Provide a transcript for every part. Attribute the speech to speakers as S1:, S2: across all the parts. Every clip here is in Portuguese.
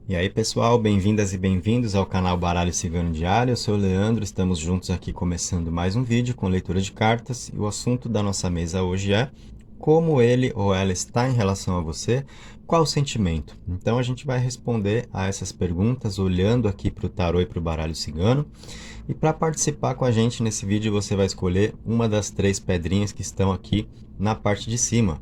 S1: E aí pessoal, bem-vindas e bem-vindos ao canal Baralho Cigano Diário. Eu sou o Leandro, estamos juntos aqui começando mais um vídeo com leitura de cartas. E o assunto da nossa mesa hoje é como ele ou ela está em relação a você, qual o sentimento? Então a gente vai responder a essas perguntas olhando aqui para o tarô e para o baralho cigano. E para participar com a gente nesse vídeo você vai escolher uma das 3 pedrinhas que estão aqui na parte de cima.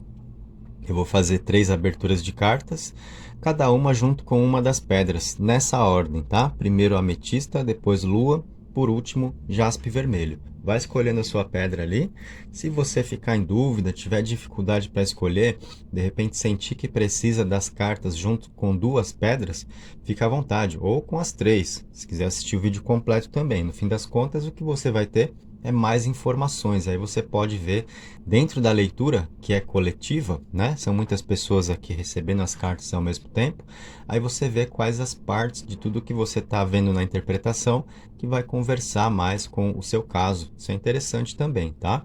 S1: Eu vou fazer 3 aberturas de cartas, cada uma junto com uma das pedras, nessa ordem, tá? Primeiro ametista, depois lua, por último jaspe vermelho. Vai escolhendo a sua pedra ali. Se você ficar em dúvida, tiver dificuldade para escolher, de repente sentir que precisa das cartas junto com 2 pedras, fica à vontade, ou com as 3, se quiser assistir o vídeo completo também. No fim das contas, o que você vai ter é mais informações. Aí você pode ver dentro da leitura, que é coletiva, né? São muitas pessoas aqui recebendo as cartas ao mesmo tempo. Aí você vê quais as partes de tudo que você está vendo na interpretação que vai conversar mais com o seu caso. Isso é interessante também, tá?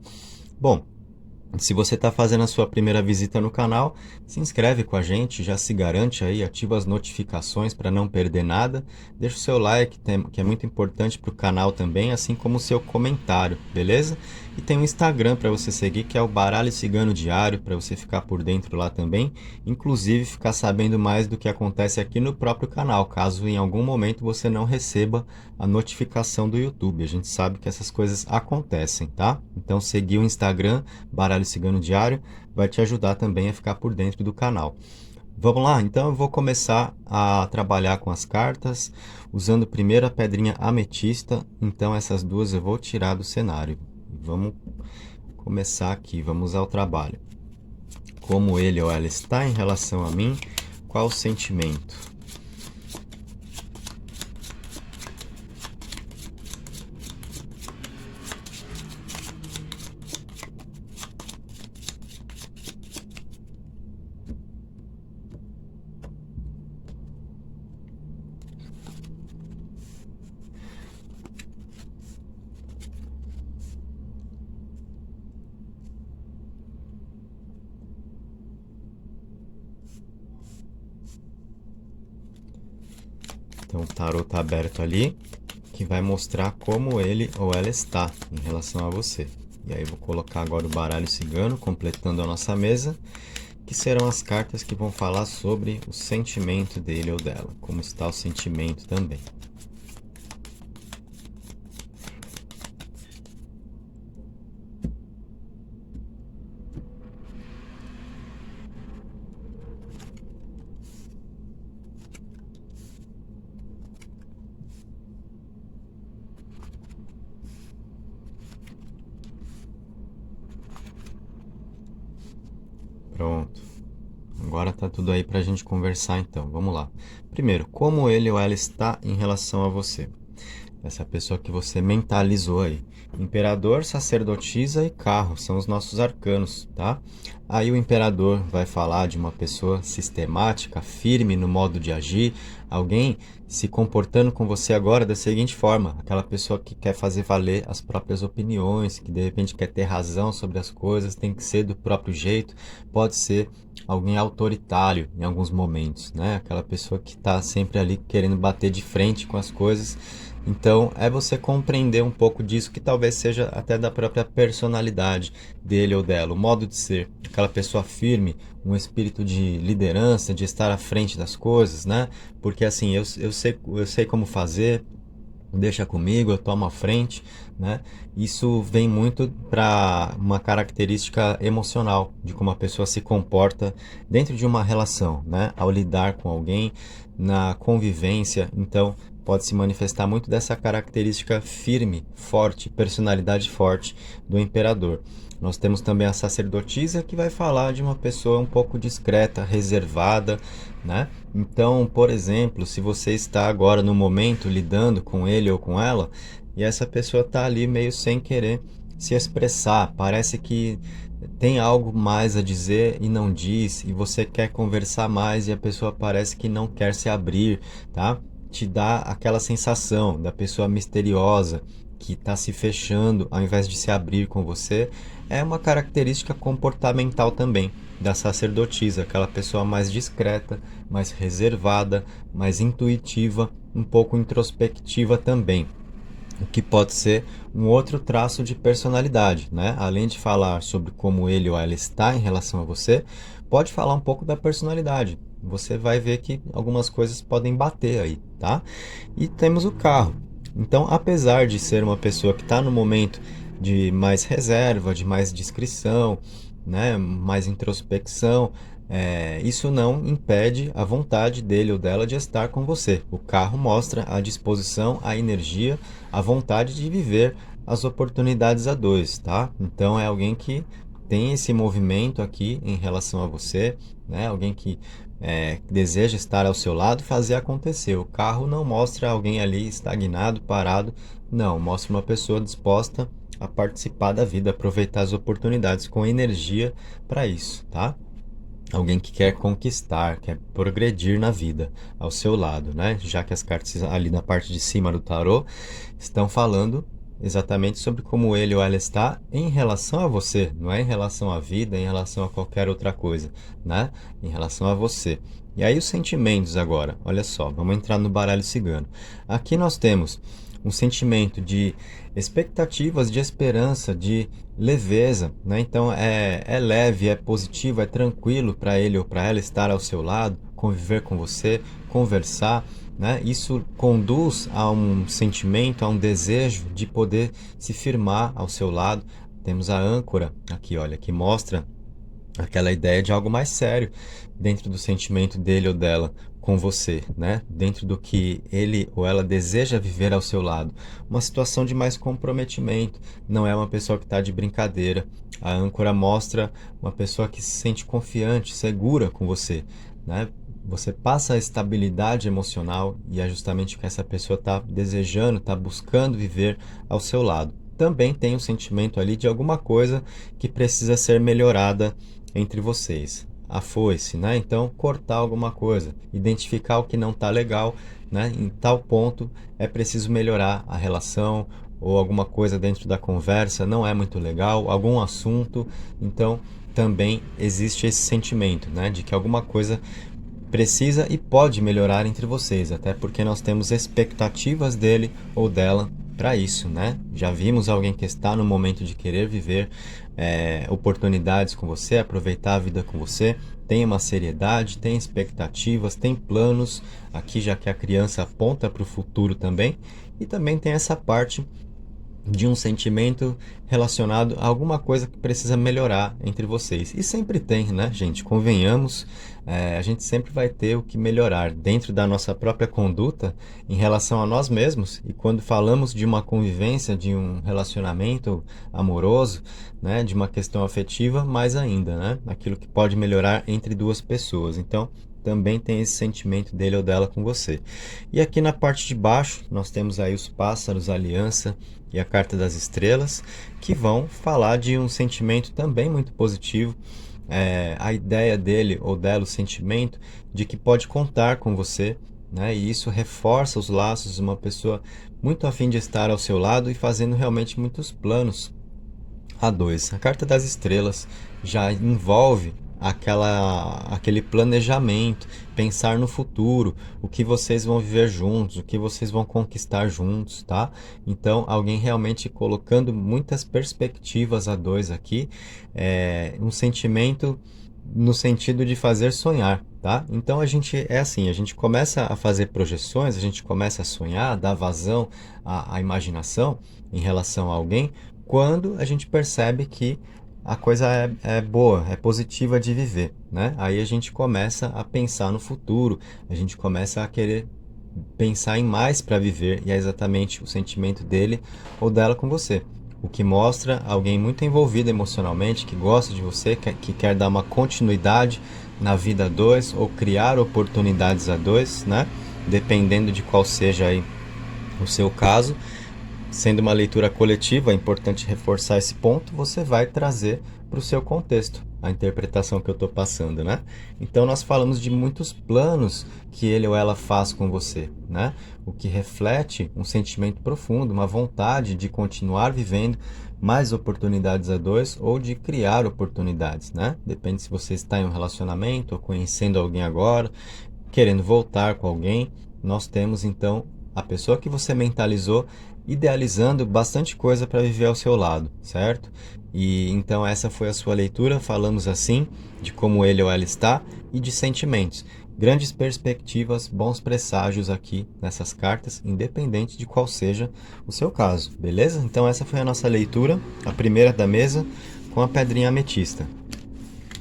S1: Bom, se você está fazendo a sua primeira visita no canal, se inscreve com a gente, já se garante aí, ativa as notificações para não perder nada. Deixa o seu like, que é muito importante para o canal também, assim como o seu comentário, beleza? E tem um Instagram para você seguir, que é o Baralho Cigano Diário, para você ficar por dentro lá também. Inclusive, ficar sabendo mais do que acontece aqui no próprio canal, caso em algum momento você não receba a notificação do YouTube. A gente sabe que essas coisas acontecem, tá? Então, seguir o Instagram, Baralho Cigano Diário, vai te ajudar também a ficar por dentro do canal. Vamos lá? Então eu vou começar a trabalhar com as cartas, usando primeiro a pedrinha ametista. Então essas duas eu vou tirar do cenário. Vamos começar aqui, vamos ao trabalho. Como ele ou ela está em relação a mim, qual o sentimento? Então o tarô está aberto ali, que vai mostrar como ele ou ela está em relação a você. E aí eu vou colocar agora o baralho cigano, completando a nossa mesa, que serão as cartas que vão falar sobre o sentimento dele ou dela, como está o sentimento também. Pronto. Agora tá tudo aí pra gente conversar então. Vamos lá. Primeiro, como ele ou ela está em relação a você? Essa pessoa que você mentalizou aí. Imperador, sacerdotisa e carro são os nossos arcanos, tá? Aí o imperador vai falar de uma pessoa sistemática, firme no modo de agir, alguém se comportando com você agora da seguinte forma, aquela pessoa que quer fazer valer as próprias opiniões, que de repente quer ter razão sobre as coisas, tem que ser do próprio jeito, pode ser alguém autoritário em alguns momentos, né? Aquela pessoa que está sempre ali querendo bater de frente com as coisas. Então, é você compreender um pouco disso, que talvez seja até da própria personalidade dele ou dela, o modo de ser, aquela pessoa firme, um espírito de liderança, de estar à frente das coisas, né? Porque assim, eu sei como fazer, deixa comigo, eu tomo a frente, né? Isso vem muito para uma característica emocional, de como a pessoa se comporta dentro de uma relação, né? Ao lidar com alguém, na convivência, então pode se manifestar muito dessa característica firme, forte, personalidade forte do imperador. Nós temos também a sacerdotisa, que vai falar de uma pessoa um pouco discreta, reservada, né? Então, por exemplo, se você está agora no momento lidando com ele ou com ela, e essa pessoa está ali meio sem querer se expressar, parece que tem algo mais a dizer e não diz, e você quer conversar mais e a pessoa parece que não quer se abrir, tá? Te dá aquela sensação da pessoa misteriosa que está se fechando ao invés de se abrir com você. É uma característica comportamental também. da sacerdotisa, aquela pessoa mais discreta, mais reservada, mais intuitiva, um pouco introspectiva também, o que pode ser um outro traço de personalidade, né? Além de falar sobre como ele ou ela está em relação a você, pode falar um pouco da personalidade. Você vai ver que algumas coisas podem bater aí, tá? E temos o carro. Então, apesar de ser uma pessoa que está no momento de mais reserva, de mais discrição, né, mais introspecção, isso não impede a vontade dele ou dela de estar com você. O carro mostra a disposição, a energia, a vontade de viver as oportunidades a dois, tá? Então é alguém que tem esse movimento aqui em relação a você, né? Alguém que deseja estar ao seu lado e fazer acontecer. O carro não mostra alguém ali estagnado, parado, não, mostra uma pessoa disposta a participar da vida, aproveitar as oportunidades com energia para isso, tá? Alguém que quer conquistar, quer progredir na vida ao seu lado, né? Já que as cartas ali na parte de cima do tarô estão falando exatamente sobre como ele ou ela está em relação a você, não é em relação à vida, em relação a qualquer outra coisa, né? Em relação a você. E aí os sentimentos agora, olha só, vamos entrar no baralho cigano. Aqui nós temos um sentimento de expectativas, de esperança, de leveza, né? Então é leve, é positivo, é tranquilo para ele ou para ela estar ao seu lado, conviver com você, conversar, né? Isso conduz a um sentimento, a um desejo de poder se firmar ao seu lado. Temos a âncora aqui, olha, que mostra aquela ideia de algo mais sério dentro do sentimento dele ou dela com você, né? Dentro do que ele ou ela deseja viver ao seu lado. Uma situação de mais comprometimento, não é uma pessoa que está de brincadeira. A âncora mostra uma pessoa que se sente confiante, segura com você, né? Você passa a estabilidade emocional e é justamente o que essa pessoa está desejando, está buscando viver ao seu lado. Também tem o sentimento ali de alguma coisa que precisa ser melhorada entre vocês. A foice, né? Então, cortar alguma coisa, identificar o que não está legal, né? Em tal ponto é preciso melhorar a relação ou alguma coisa dentro da conversa não é muito legal, algum assunto. Então, também existe esse sentimento, né? De que alguma coisa precisa e pode melhorar entre vocês, até porque nós temos expectativas dele ou dela para isso, né? Já vimos alguém que está no momento de querer viver oportunidades com você, aproveitar a vida com você, tem uma seriedade, tem expectativas, tem planos, aqui já que a criança aponta para o futuro também, e também tem essa parte de um sentimento relacionado a alguma coisa que precisa melhorar entre vocês. E sempre tem, né, gente? Convenhamos, a gente sempre vai ter o que melhorar dentro da nossa própria conduta em relação a nós mesmos. E quando falamos de uma convivência, de um relacionamento amoroso, né, de uma questão afetiva, mais ainda, né? Aquilo que pode melhorar entre duas pessoas. Então, também tem esse sentimento dele ou dela com você. E aqui na parte de baixo, nós temos aí os pássaros, a aliança e a carta das estrelas, que vão falar de um sentimento também muito positivo. A ideia dele ou dela, o sentimento de que pode contar com você, né? E isso reforça os laços de uma pessoa muito afim de estar ao seu lado e fazendo realmente muitos planos a dois. A carta das estrelas já envolve aquele planejamento, pensar no futuro, o que vocês vão viver juntos, o que vocês vão conquistar juntos, tá? Então, alguém realmente colocando muitas perspectivas a dois aqui, um sentimento no sentido de fazer sonhar, tá? Então a gente é assim, a gente começa a fazer projeções, a gente começa a sonhar, dar vazão à imaginação em relação a alguém, quando a gente percebe que a coisa é boa, é positiva de viver, né? Aí a gente começa a pensar no futuro, a gente começa a querer pensar em mais para viver, e é exatamente o sentimento dele ou dela com você. O que mostra alguém muito envolvido emocionalmente, que gosta de você, que quer dar uma continuidade na vida a dois, ou criar oportunidades a dois, né? Dependendo de qual seja aí o seu caso. Sendo uma leitura coletiva, é importante reforçar esse ponto, você vai trazer para o seu contexto a interpretação que eu estou passando, né? Então nós falamos de muitos planos que ele ou ela faz com você, né? O que reflete um sentimento profundo, uma vontade de continuar vivendo mais oportunidades a dois ou de criar oportunidades, né? Depende se você está em um relacionamento ou conhecendo alguém agora, querendo voltar com alguém. Nós temos então a pessoa que você mentalizou idealizando bastante coisa para viver ao seu lado, certo? E então essa foi a sua leitura. Falamos assim de como ele ou ela está e de sentimentos. Grandes perspectivas, bons presságios aqui nessas cartas, independente de qual seja o seu caso, beleza? Então essa foi a nossa leitura, a primeira da mesa, com a pedrinha ametista.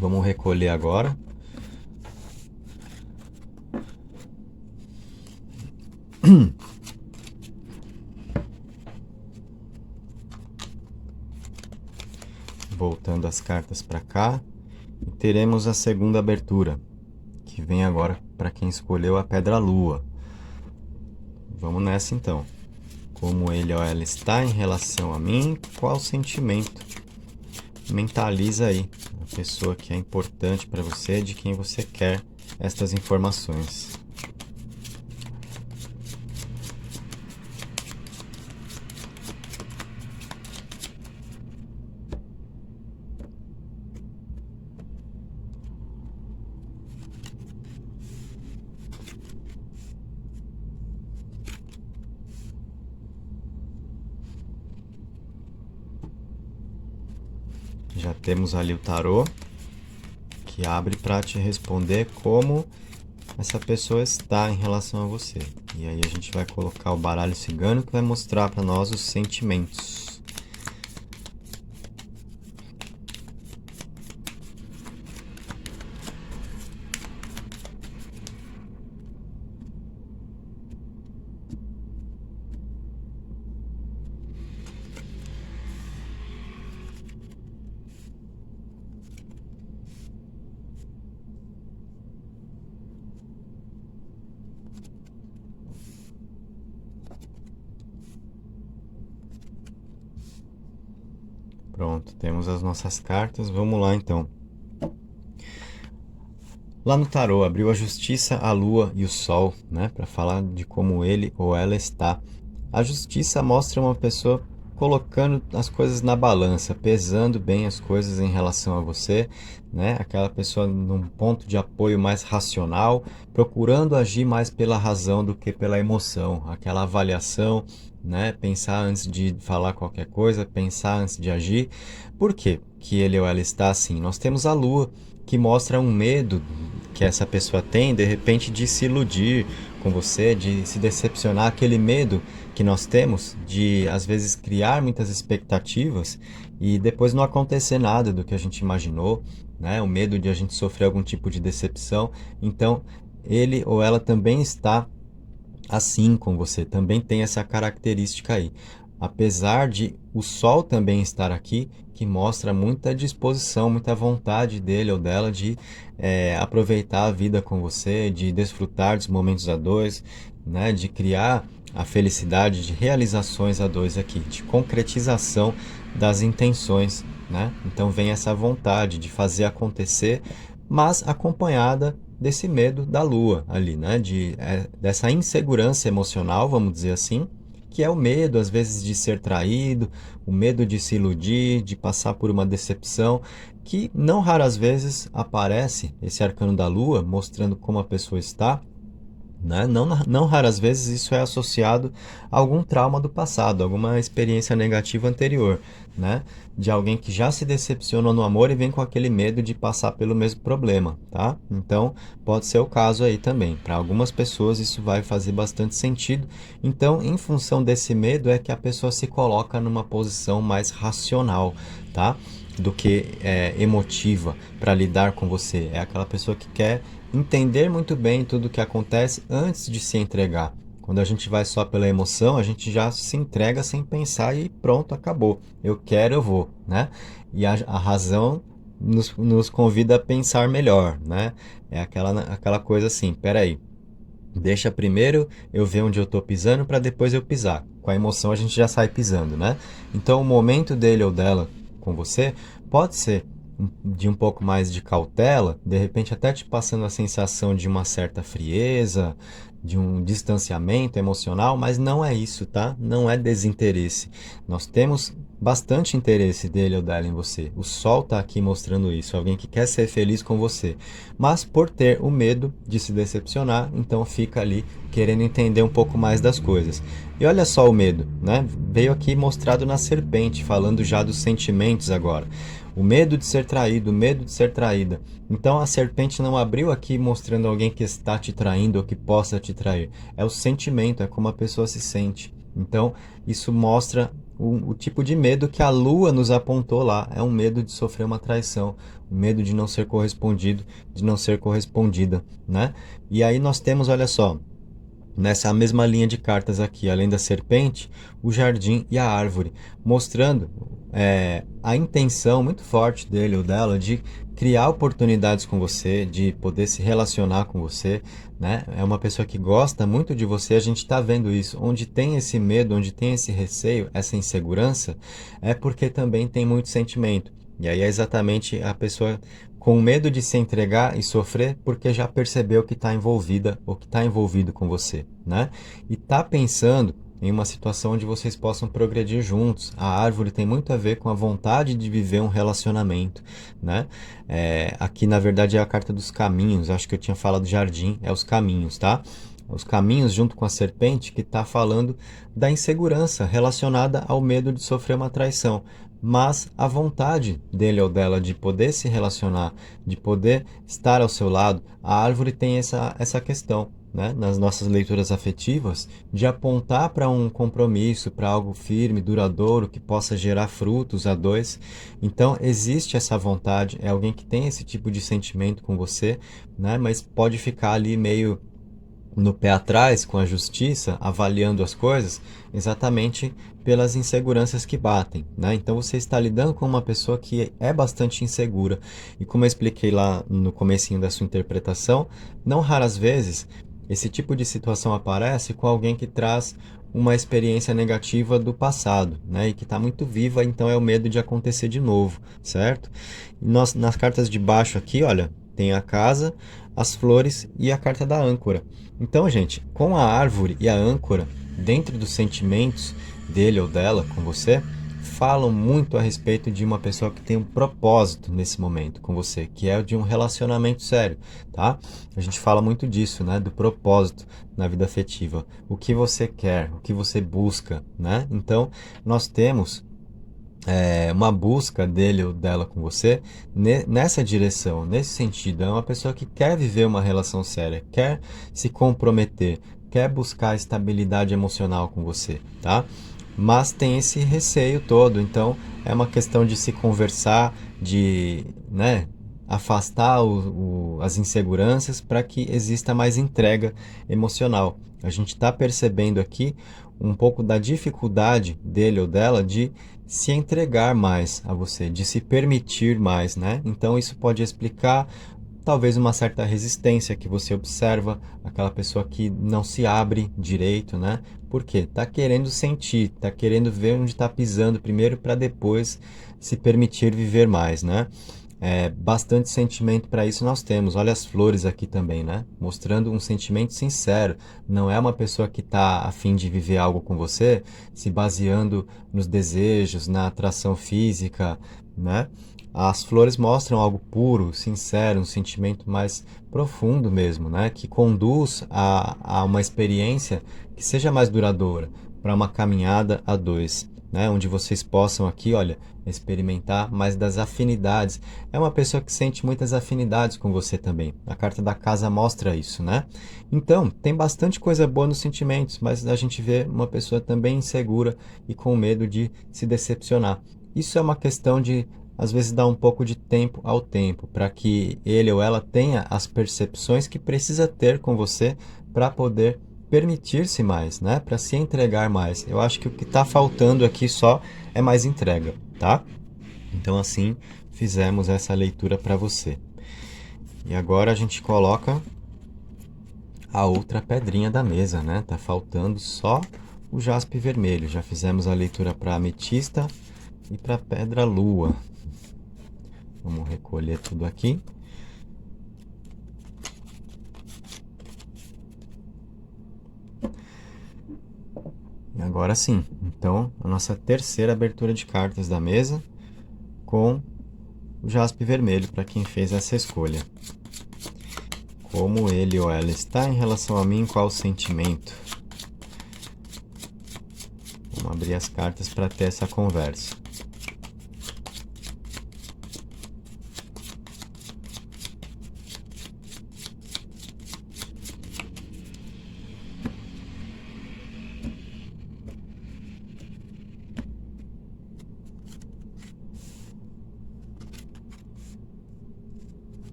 S1: Vamos recolher agora. Voltando as cartas para cá. E teremos a segunda abertura, que vem agora para quem escolheu a pedra lua. Vamos nessa então. Como ele ou ela está em relação a mim, qual sentimento mentaliza aí a pessoa que é importante para você, de quem você quer estas informações. Já temos ali o tarô, que abre para te responder como essa pessoa está em relação a você. E aí a gente vai colocar o baralho cigano, que vai mostrar para nós os sentimentos. Pronto, temos as nossas cartas. Vamos lá então. Lá no tarô, abriu a justiça, a lua e o sol, né? Para falar de como ele ou ela está. A justiça mostra uma pessoa colocando as coisas na balança, pesando bem as coisas em relação a você, né? Aquela pessoa num ponto de apoio mais racional, procurando agir mais pela razão do que pela emoção. Aquela avaliação, né? Pensar antes de falar qualquer coisa, pensar antes de agir. Por quê que ele ou ela está assim? Nós temos a lua, que mostra um medo que essa pessoa tem, de repente, de se iludir com você, de se decepcionar, aquele medo que nós temos de, às vezes, criar muitas expectativas e depois não acontecer nada do que a gente imaginou, né? O medo de a gente sofrer algum tipo de decepção. Então, ele ou ela também está assim com você, também tem essa característica aí. Apesar de o sol também estar aqui, que mostra muita disposição, muita vontade dele ou dela de aproveitar a vida com você, de desfrutar dos momentos a dois, né, de criar a felicidade, de realizações a dois aqui, de concretização das intenções, né? Então vem essa vontade de fazer acontecer, mas acompanhada desse medo da lua ali, né? Dessa insegurança emocional, vamos dizer assim, que é o medo, às vezes, de ser traído, o medo de se iludir, de passar por uma decepção, que não raras vezes aparece esse arcano da lua, mostrando como a pessoa está, né? Não raras vezes isso é associado a algum trauma do passado, alguma experiência negativa anterior, né? De alguém que já se decepcionou no amor e vem com aquele medo de passar pelo mesmo problema, tá? Então, pode ser o caso aí também. Para algumas pessoas isso vai fazer bastante sentido. Então, em função desse medo é que a pessoa se coloca numa posição mais racional, tá? Do que emotiva para lidar com você. É aquela pessoa que quer entender muito bem tudo o que acontece antes de se entregar. Quando a gente vai só pela emoção, a gente já se entrega sem pensar e pronto, acabou. Eu quero, eu vou, né? E a razão nos convida a pensar melhor, né? É aquela coisa assim, peraí, deixa primeiro eu ver onde eu estou pisando para depois eu pisar. Com a emoção a gente já sai pisando, né? Então o momento dele ou dela com você pode ser de um pouco mais de cautela, de repente até te passando a sensação de uma certa frieza, de um distanciamento emocional, mas não é isso, tá? Não é desinteresse. Nós temos bastante interesse dele ou dela em você. O sol está aqui mostrando isso, alguém que quer ser feliz com você. Mas por ter o medo de se decepcionar, então fica ali querendo entender um pouco mais das coisas. E olha só o medo, né? Veio aqui mostrado na serpente, falando já dos sentimentos agora. O medo de ser traído, o medo de ser traída. Então a serpente não abriu aqui mostrando alguém que está te traindo ou que possa te trair. É o sentimento, é como a pessoa se sente. Então isso mostra o tipo de medo que a lua nos apontou lá. É um medo de sofrer uma traição, o medo de não ser correspondido, de não ser correspondida, né? E aí nós temos, olha só, nessa mesma linha de cartas aqui, além da serpente, o jardim e a árvore, mostrando a intenção muito forte dele ou dela de criar oportunidades com você, de poder se relacionar com você, né? É uma pessoa que gosta muito de você, a gente está vendo isso. Onde tem esse medo, onde tem esse receio, essa insegurança, é porque também tem muito sentimento. E aí é exatamente a pessoa com medo de se entregar e sofrer porque já percebeu que está envolvida ou que está envolvido com você, né? E está pensando em uma situação onde vocês possam progredir juntos. A árvore tem muito a ver com a vontade de viver um relacionamento, né? Aqui, na verdade, é a carta dos caminhos. Acho que eu tinha falado jardim, é os caminhos, tá? Os caminhos junto com a serpente que está falando da insegurança relacionada ao medo de sofrer uma traição. Mas a vontade dele ou dela de poder se relacionar, de poder estar ao seu lado, a árvore tem essa questão, né? Nas nossas leituras afetivas, de apontar para um compromisso, para algo firme, duradouro, que possa gerar frutos a dois. Então, existe essa vontade, é alguém que tem esse tipo de sentimento com você, né? Mas pode ficar ali meio no pé atrás com a justiça, avaliando as coisas, exatamente pelas inseguranças que batem, né? Então você está lidando com uma pessoa que é bastante insegura. E como eu expliquei lá no comecinho da sua interpretação, não raras vezes esse tipo de situação aparece com alguém que traz uma experiência negativa do passado, né? E que está muito viva, então é o medo de acontecer de novo, certo? E nós, nas cartas de baixo aqui, olha, tem a casa, as flores e a carta da âncora. Então, gente, com a árvore e a âncora, dentro dos sentimentos dele ou dela com você, falam muito a respeito de uma pessoa que tem um propósito nesse momento com você, que é o de um relacionamento sério, tá? A gente fala muito disso, né? Do propósito na vida afetiva. O que você quer, o que você busca, né? Então, nós temos uma busca dele ou dela com você nessa direção, nesse sentido. É uma pessoa que quer viver uma relação séria, quer se comprometer, quer buscar estabilidade emocional com você, tá? Mas tem esse receio todo, então é uma questão de se conversar, de, né, afastar as inseguranças para que exista mais entrega emocional. A gente está percebendo aqui um pouco da dificuldade dele ou dela de se entregar mais a você, de se permitir mais, né? Então isso pode explicar talvez uma certa resistência que você observa, aquela pessoa que não se abre direito, né? Porque tá querendo sentir, tá querendo ver onde está pisando primeiro para depois se permitir viver mais, né? Bastante sentimento para isso nós temos. Olha as flores aqui também, né? Mostrando um sentimento sincero. Não é uma pessoa que está a fim de viver algo com você, se baseando nos desejos, na atração física, né? As flores mostram algo puro, sincero, um sentimento mais profundo mesmo, né? Que conduz a uma experiência que seja mais duradoura, para uma caminhada a dois, né? Onde vocês possam aqui, olha, experimentar mais das afinidades. É uma pessoa que sente muitas afinidades com você também. A carta da casa mostra isso, né? Então, tem bastante coisa boa nos sentimentos, mas a gente vê uma pessoa também insegura e com medo de se decepcionar. Isso é uma questão de, às vezes, dar um pouco de tempo ao tempo, para que ele ou ela tenha as percepções que precisa ter com você para poder permitir-se mais, né? Para se entregar mais. Eu acho que o que está faltando aqui só é mais entrega, tá? Então assim fizemos essa leitura para você. E agora a gente coloca a outra pedrinha da mesa, né? Tá faltando só o jaspe vermelho. Já fizemos a leitura para ametista e para pedra lua. Vamos recolher tudo aqui. Agora sim, então a nossa terceira abertura de cartas da mesa com o jaspe vermelho para quem fez essa escolha. Como ele ou ela está em relação a mim, qual o sentimento? Vamos abrir as cartas para ter essa conversa.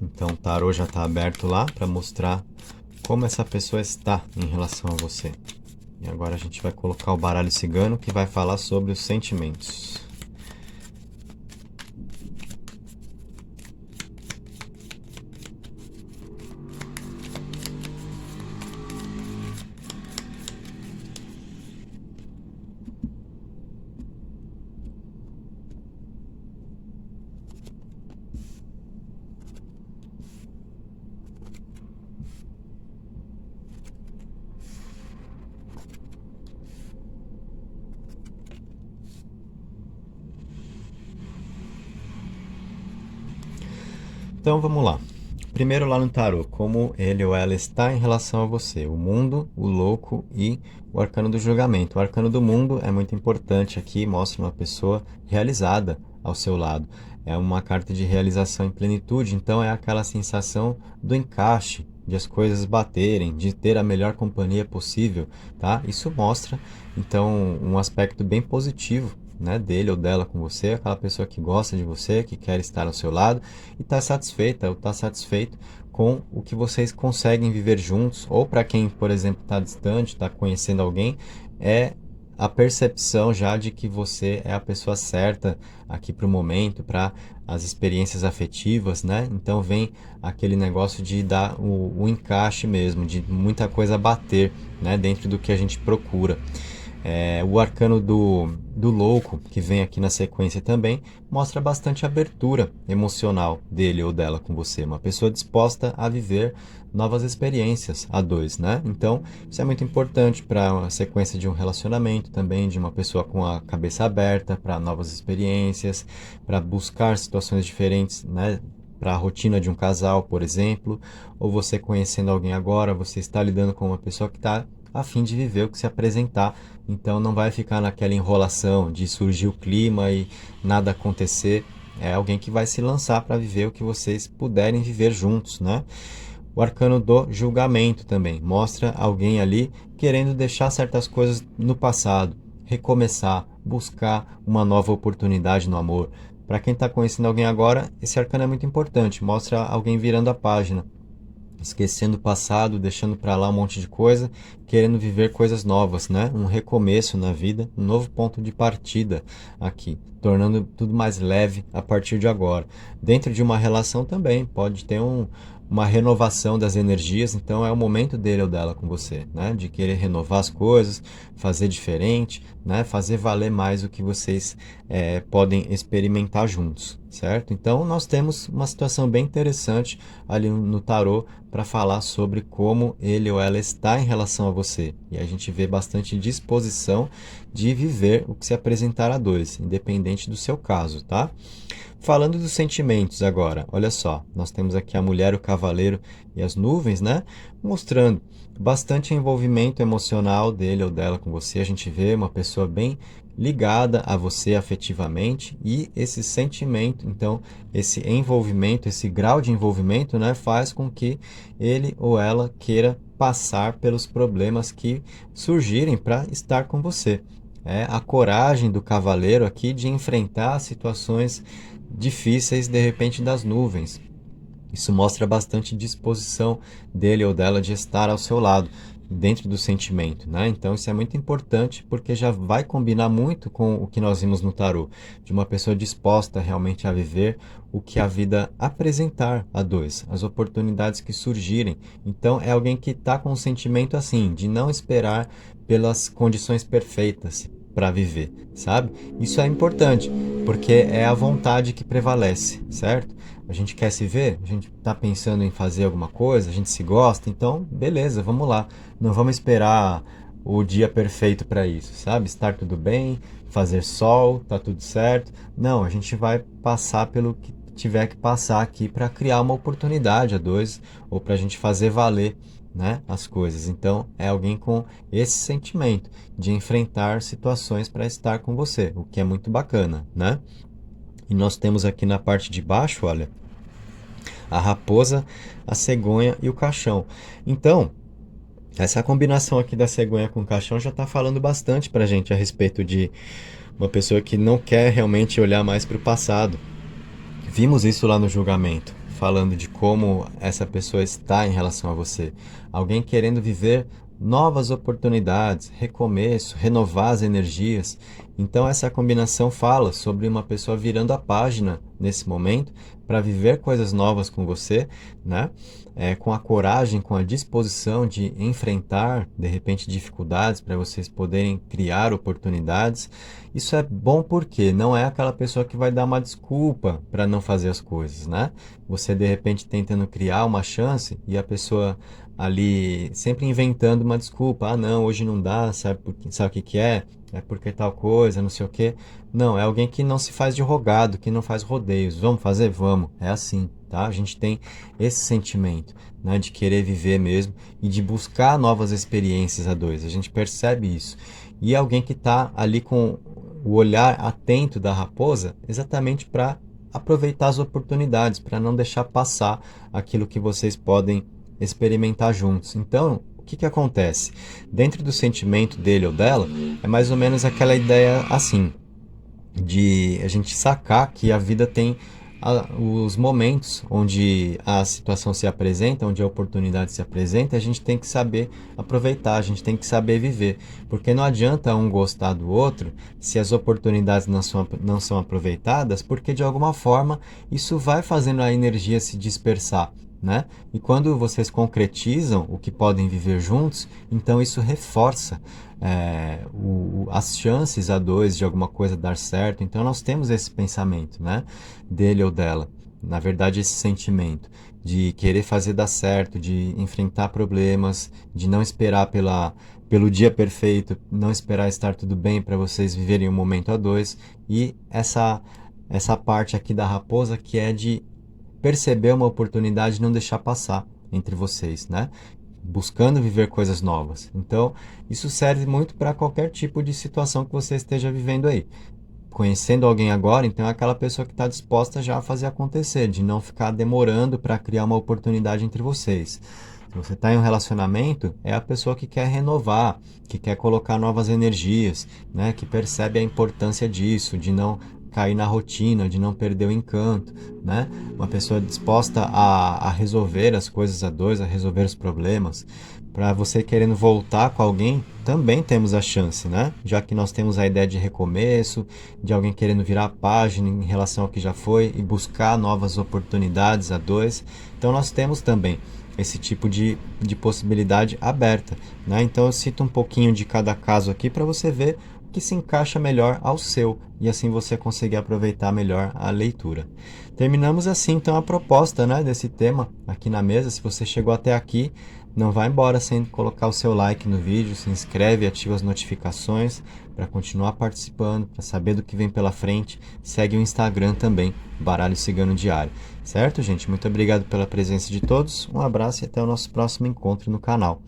S1: Então o tarô já está aberto lá para mostrar como essa pessoa está em relação a você. E agora a gente vai colocar o baralho cigano que vai falar sobre os sentimentos. Então vamos lá. Primeiro lá no tarô, como ele ou ela está em relação a você. O mundo, o louco e o arcano do julgamento. O arcano do mundo é muito importante aqui, mostra uma pessoa realizada ao seu lado. É uma carta de realização em plenitude, então é aquela sensação do encaixe, de as coisas baterem, de ter a melhor companhia possível, tá? Isso mostra, então, um aspecto bem positivo, né, dele ou dela com você, aquela pessoa que gosta de você, que quer estar ao seu lado e está satisfeita ou está satisfeito com o que vocês conseguem viver juntos, ou para quem, por exemplo, está distante, está conhecendo alguém, é a percepção já de que você é a pessoa certa aqui para o momento, para as experiências afetivas, né? Então vem aquele negócio de dar o encaixe mesmo, de muita coisa bater, né, dentro do que a gente procura. O arcano do louco, que vem aqui na sequência também, mostra bastante abertura emocional dele ou dela com você. Uma pessoa disposta a viver novas experiências a dois, né? Então, isso é muito importante para a sequência de um relacionamento também, de uma pessoa com a cabeça aberta para novas experiências, para buscar situações diferentes, né? Para a rotina de um casal, por exemplo, ou você conhecendo alguém agora, você está lidando com uma pessoa que está a fim de viver o que se apresentar, então não vai ficar naquela enrolação de surgir o clima e nada acontecer. É alguém que vai se lançar para viver o que vocês puderem viver juntos, né? O arcano do julgamento também mostra alguém ali querendo deixar certas coisas no passado, recomeçar, buscar uma nova oportunidade no amor. Para quem está conhecendo alguém agora, esse arcano é muito importante, mostra alguém virando a página, esquecendo o passado, deixando para lá um monte de coisa, querendo viver coisas novas, né? Um recomeço na vida, um novo ponto de partida aqui, tornando tudo mais leve a partir de agora. Dentro de uma relação também pode ter uma renovação das energias, então é o momento dele ou dela com você, né? De querer renovar as coisas, fazer diferente, né? Fazer valer mais o que vocês podem experimentar juntos, certo? Então nós temos uma situação bem interessante ali no tarô para falar sobre como ele ou ela está em relação a você. E a gente vê bastante disposição de viver o que se apresentar a dois, independente do seu caso, tá? Falando dos sentimentos agora, olha só, nós temos aqui a mulher, o cavaleiro e as nuvens, né? Mostrando bastante envolvimento emocional dele ou dela com você. A gente vê uma pessoa bem ligada a você afetivamente e esse sentimento, então, esse envolvimento, esse grau de envolvimento, né, faz com que ele ou ela queira passar pelos problemas que surgirem para estar com você. É a coragem do cavaleiro aqui de enfrentar situações difíceis de repente das nuvens. Isso mostra bastante disposição dele ou dela de estar ao seu lado, dentro do sentimento, né? Então isso é muito importante porque já vai combinar muito com o que nós vimos no tarô, de uma pessoa disposta realmente a viver o que a vida apresentar a dois, as oportunidades que surgirem. Então é alguém que está com um sentimento assim, de não esperar pelas condições perfeitas para viver, sabe? Isso é importante, porque é a vontade que prevalece, certo? A gente quer se ver? A gente está pensando em fazer alguma coisa? A gente se gosta? Então, beleza, vamos lá. Não vamos esperar o dia perfeito para isso, sabe? Estar tudo bem, fazer sol, tá tudo certo. Não, a gente vai passar pelo que tiver que passar aqui para criar uma oportunidade a dois ou para a gente fazer valer, né, as coisas. Então, é alguém com esse sentimento de enfrentar situações para estar com você, o que é muito bacana, né? E nós temos aqui na parte de baixo, olha, a raposa, a cegonha e o caixão. Então, essa combinação aqui da cegonha com o caixão já está falando bastante para a gente a respeito de uma pessoa que não quer realmente olhar mais para o passado. Vimos isso lá no julgamento, falando de como essa pessoa está em relação a você. Alguém querendo viver novas oportunidades, recomeço, renovar as energias. Então essa combinação fala sobre uma pessoa virando a página nesse momento para viver coisas novas com você, né? Com a coragem, com a disposição de enfrentar, de repente, dificuldades para vocês poderem criar oportunidades. Isso é bom porque não é aquela pessoa que vai dar uma desculpa para não fazer as coisas, né? Você, de repente, tentando criar uma chance e a pessoa ali sempre inventando uma desculpa. Ah, não, hoje não dá, sabe o que que é? É porque tal coisa, não sei o quê. Não, é alguém que não se faz de rogado, que não faz rodeios. Vamos fazer? Vamos. É assim, tá? A gente tem esse sentimento, né, de querer viver mesmo e de buscar novas experiências a dois. A gente percebe isso. E é alguém que está ali com o olhar atento da raposa exatamente para aproveitar as oportunidades, para não deixar passar aquilo que vocês podem experimentar juntos. Então, o que que acontece? Dentro do sentimento dele ou dela, é mais ou menos aquela ideia assim, de a gente sacar que a vida tem os momentos onde a situação se apresenta, onde a oportunidade se apresenta, a gente tem que saber aproveitar, a gente tem que saber viver, porque não adianta um gostar do outro se as oportunidades não são aproveitadas, porque de alguma forma isso vai fazendo a energia se dispersar, né? E quando vocês concretizam o que podem viver juntos, então isso reforça as chances a dois de alguma coisa dar certo. Então nós temos esse pensamento, né, dele ou dela, na verdade esse sentimento de querer fazer dar certo, de enfrentar problemas, de não esperar pelo dia perfeito, não esperar estar tudo bem para vocês viverem um momento a dois. E essa parte aqui da raposa que é de perceber uma oportunidade e não deixar passar entre vocês, né? Buscando viver coisas novas. Então, isso serve muito para qualquer tipo de situação que você esteja vivendo aí. Conhecendo alguém agora, então é aquela pessoa que está disposta já a fazer acontecer, de não ficar demorando para criar uma oportunidade entre vocês. Se você está em um relacionamento, é a pessoa que quer renovar, que quer colocar novas energias, né? Que percebe a importância disso, de não cair na rotina, de não perder o encanto, né? Uma pessoa disposta a resolver as coisas a dois, a resolver os problemas. Para você querendo voltar com alguém, também temos a chance, né? Já que nós temos a ideia de recomeço, de alguém querendo virar a página em relação ao que já foi e buscar novas oportunidades a dois. Então nós temos também esse tipo de possibilidade aberta, né? Então eu cito um pouquinho de cada caso aqui para você ver o que se encaixa melhor ao seu e assim você conseguir aproveitar melhor a leitura. Terminamos assim então a proposta, né, desse tema aqui na mesa. Se você chegou até aqui, não vá embora sem colocar o seu like no vídeo, se inscreve e ativa as notificações para continuar participando, para saber do que vem pela frente. Segue o Instagram também, Baralho Cigano Diário. Certo, gente? Muito obrigado pela presença de todos, um abraço e até o nosso próximo encontro no canal.